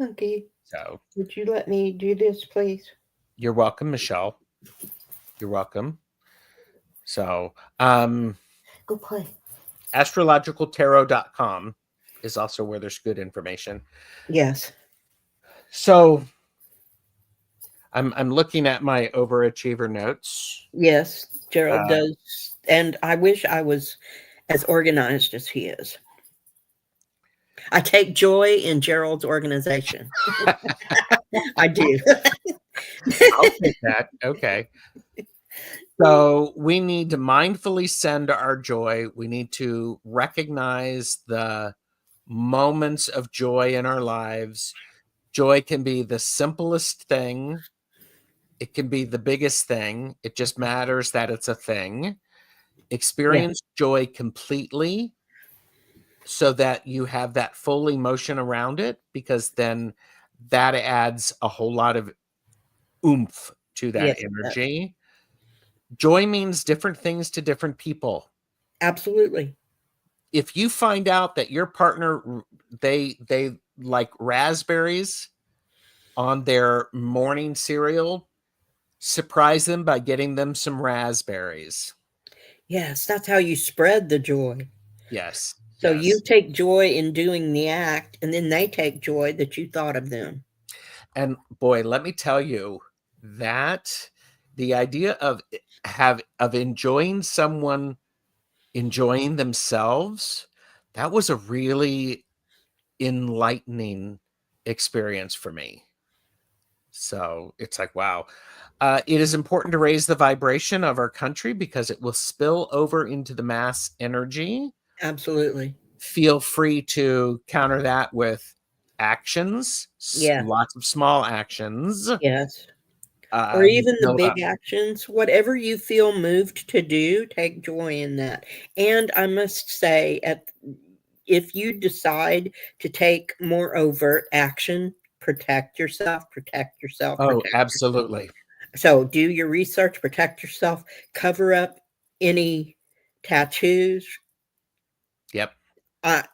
Okay. So Would you let me do this, please? you're welcome, Michelle. You're welcome. So Go play. astrologicaltarot.com is also where there's good information. Yes. So I'm looking at my overachiever notes. Yes. Gerald Uh, does. And I wish I was as organized as he is. I take joy in Gerald's organization. I do. I'll take that. Okay. So we need to mindfully send our joy. We need to recognize the moments of joy in our lives. Joy can be the simplest thing. It can be the biggest thing. It just matters that it's a thing. Yeah. Experience joy completely so that you have that full emotion around it, because then that adds a whole lot of oomph to that Yes. energy. Joy means different things to different people. Absolutely. If you find out that your partner, they like raspberries on their morning cereal, surprise them by getting them some raspberries. Yes. That's how you spread the joy. Yes, So you yes. take joy in doing the act, and then they take joy that you thought of them. And boy, let me tell you that the idea of enjoying someone enjoying themselves, that was a really enlightening experience for me. So it's like, wow. It is important to raise the vibration of our country because it will spill over into the mass energy. Absolutely. Feel free to counter that with actions, Yeah. lots of small actions. Yes. Or even the Build up. big actions, whatever you feel moved to do, take joy in that. And I must say, if you decide to take more overt action, protect yourself, protect yourself, Oh, protect yourself. absolutely. So do your research, protect yourself, cover up any tattoos, Yep.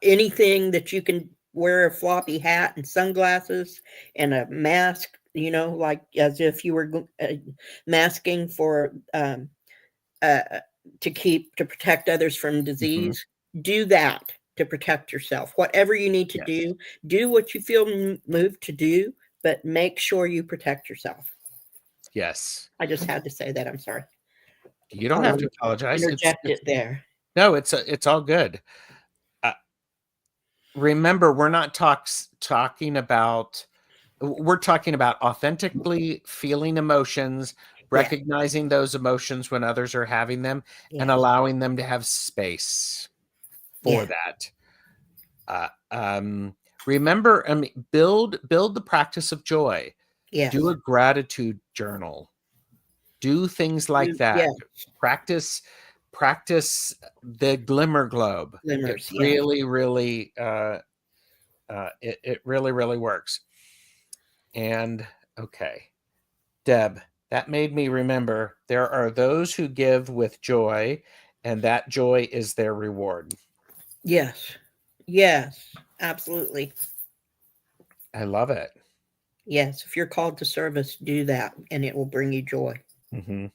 anything that you can wear, a floppy hat and sunglasses and a mask, like as if you were masking for uh, to protect others from Mhm. disease. Do that to protect yourself. Whatever you need to Yes. do what you feel moved to do, but make sure you protect yourself. Yes. I just had to say that. I'm sorry. You don't I have wanted to to apologize. interject It's it there. no, it's all good. Uh, Remember, we're not talking about we're talking about authentically feeling emotions, Yeah. recognizing those emotions when others are having them, and Yes. allowing them to have space for Yeah. that. Uh, um, Remember, I mean, build the practice of joy. Do Yes. a gratitude journal. Do things like Yeah. that. Practice practice the glimmer globe. It Glimmers. Yes. really, really, it really, really works. And okay, Deb, that made me remember there are those who give with joy, and that joy is their reward. Yes. Yes. Absolutely. I love it. Yes, if you're called to service, do that and it will bring you joy. Mm-hmm.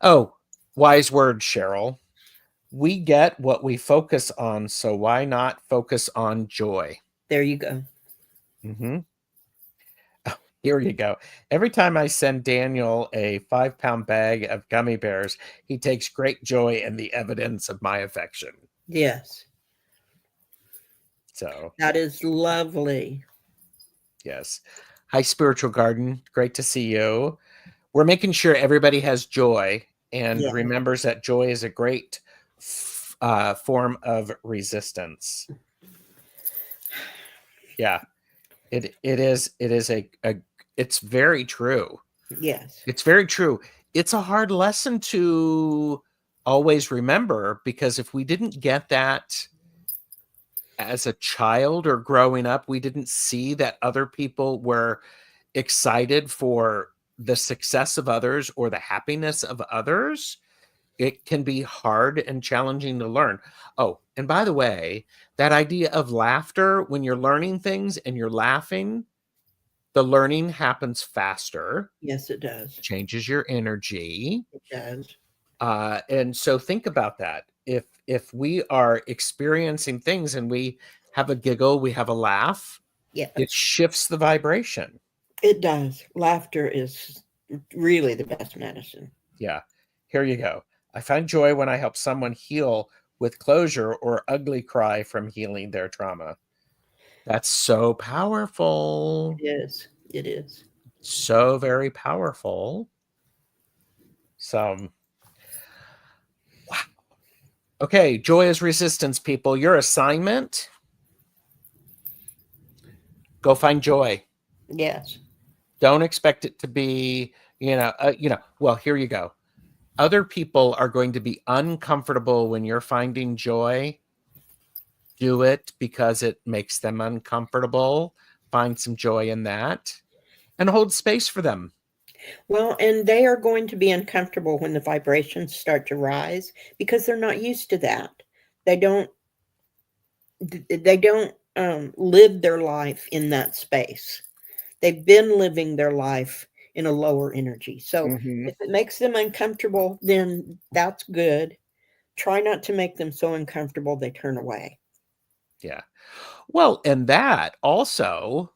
Oh, wise word, Cheryl. We get what we focus on, so why not focus on joy? There you go. Mm-hmm. Here you go. Every time I send Daniel a 5-pound bag of gummy bears, he takes great joy in the evidence of my affection. Yes, So, that is lovely. yes. Hi, Spiritual Garden. Great to see you. We're making sure everybody has joy and Yeah, remembers that joy is a great form of resistance. Yeah, it is a it's very true. yes, It's very true. It's a hard lesson to always remember, because if we didn't get that as a child or growing up, we didn't see that other people were excited for the success of others or the happiness of others. It can be hard and challenging to learn. Oh, and by the way, that idea of laughter, when you're learning things and you're laughing, the learning happens faster, yes, it does. changes your energy. It does. And so think about that. If we are experiencing things and we have a giggle, we have a laugh, it Yes, shifts the vibration. it does. Laughter is really the best medicine. Yeah. Here you go. I find joy when I help someone heal with closure or ugly cry from healing their trauma. That's so powerful. It is. It is. So very powerful. So, wow. Okay, joy is resistance, people. Your assignment, go find joy. Yes, Don't expect it to be, well, here you go. Other people are going to be uncomfortable when you're finding joy. Do it because it makes them uncomfortable. Find some joy in that and hold space for them. well, and they are going to be uncomfortable when the vibrations start to rise because they're not used to that. They don't they don't live their life in that space. They've been living their life in a lower energy. So Mm-hmm. if it makes them uncomfortable, then that's good. Try not to make them so uncomfortable they turn away. Yeah. Well, and that also,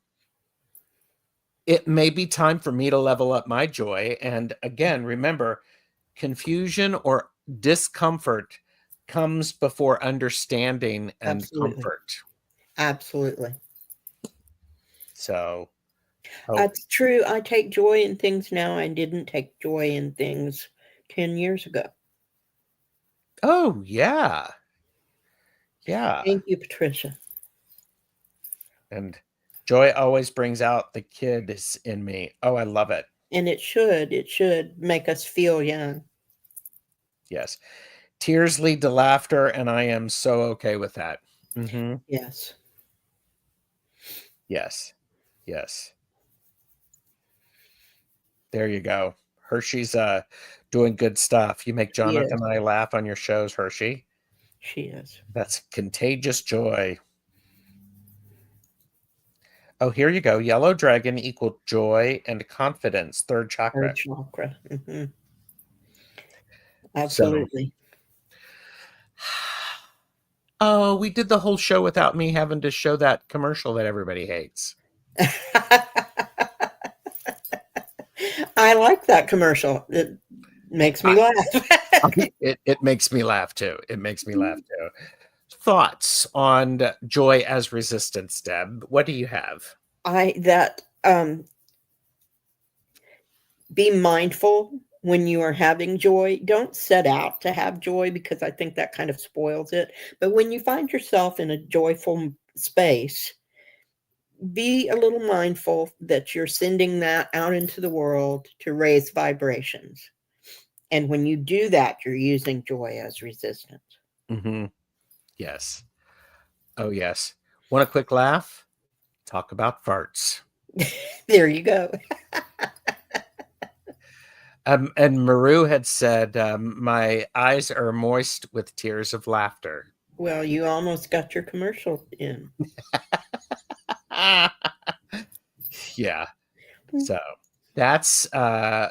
it may be time for me to level up my joy. And again, remember, confusion or discomfort comes before understanding and Absolutely. comfort. Absolutely. So, oh, That's true. I take joy in things now I didn't take joy in things 10 years ago. oh yeah, yeah. Thank you, Patricia. And joy always brings out the kids in me. Oh, I love it. And it should make us feel young. Yes. Tears lead to laughter, and I am so okay with that. Mm-hmm. Yes. Yes. Yes. There you go. Hershey's doing good stuff. You make She Jonathan is. and I laugh on your shows, Hershey. She is. That's contagious joy. Oh, here you go. Yellow dragon equal joy and confidence, third Third chakra. chakra. So, Absolutely. oh, we did the whole show without me having to show that commercial that everybody hates. I like that commercial. It makes me I, laugh. it makes me laugh too. It makes me laugh too. Thoughts on joy as resistance, Deb? What do you have? I that be mindful when you are having joy. Don't set out to have joy because I think that kind of spoils it. But when you find yourself in a joyful space, be a little mindful that you're sending that out into the world to raise vibrations. And when you do that, you're using joy as resistance. Mm-hmm. Yes. Oh, yes. Want a quick laugh? Talk about farts. There you go. And Maru had said, my eyes are moist with tears of laughter. Well, you almost got your commercial in. Yeah. So that's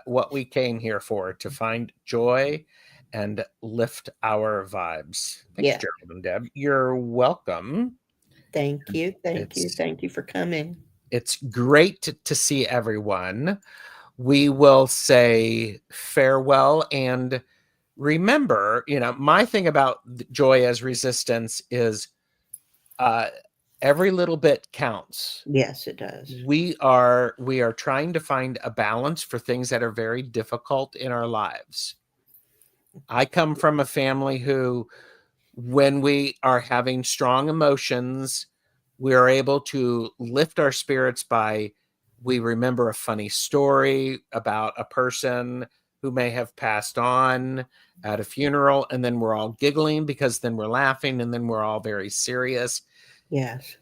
what we came here for, to find joy and lift our vibes. Thanks, Yeah. Gerald and Deb. You're welcome. Thank you. Thank you. It's Thank you for coming. it's great to see everyone. We will say farewell, and remember, my thing about joy as resistance is every little bit counts. Yes, it does. We are trying to find a balance for things that are very difficult in our lives. I come from a family who, when we are having strong emotions, we are able to lift our spirits by, we remember a funny story about a person who may have passed on at a funeral, and then we're all giggling because then we're laughing, and then we're all very serious. Yes,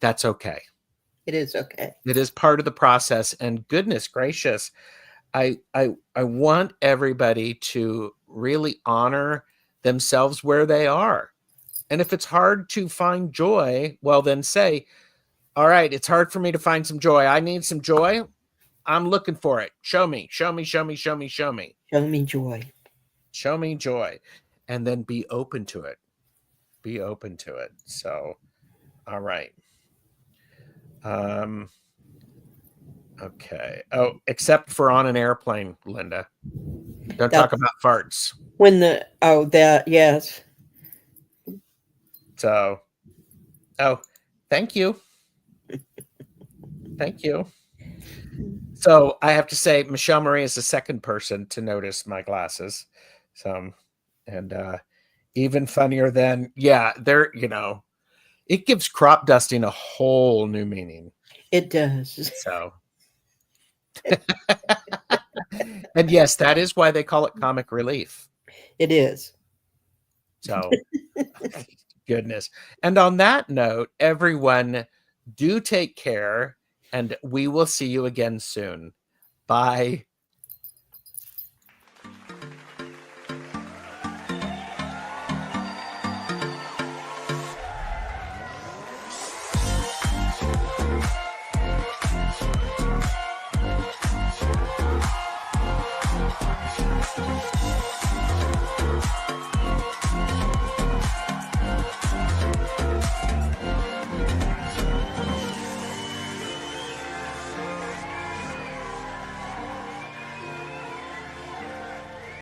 That's okay. it is okay. It is part of the process. And goodness gracious, I want everybody to really honor themselves where they are. And if it's hard to find joy, well, then say, all right, it's hard for me to find some joy. I need some joy. I'm looking for it. Show me, show me, show me, show me, show me. Show me joy. Show me joy. And then be open to it. Be open to it. So, all right. Okay. Oh, except for on an airplane, Linda. Don't talk about farts. Yes. So, thank you. Thank you. So I have to say, Michelle Marie is the second person to notice my glasses. So, and even funnier than, it gives crop dusting a whole new meaning. It does. So, and yes, that is why they call it comic relief. It is. So, goodness. And on that note, everyone, do take care, and we will see you again soon. Bye.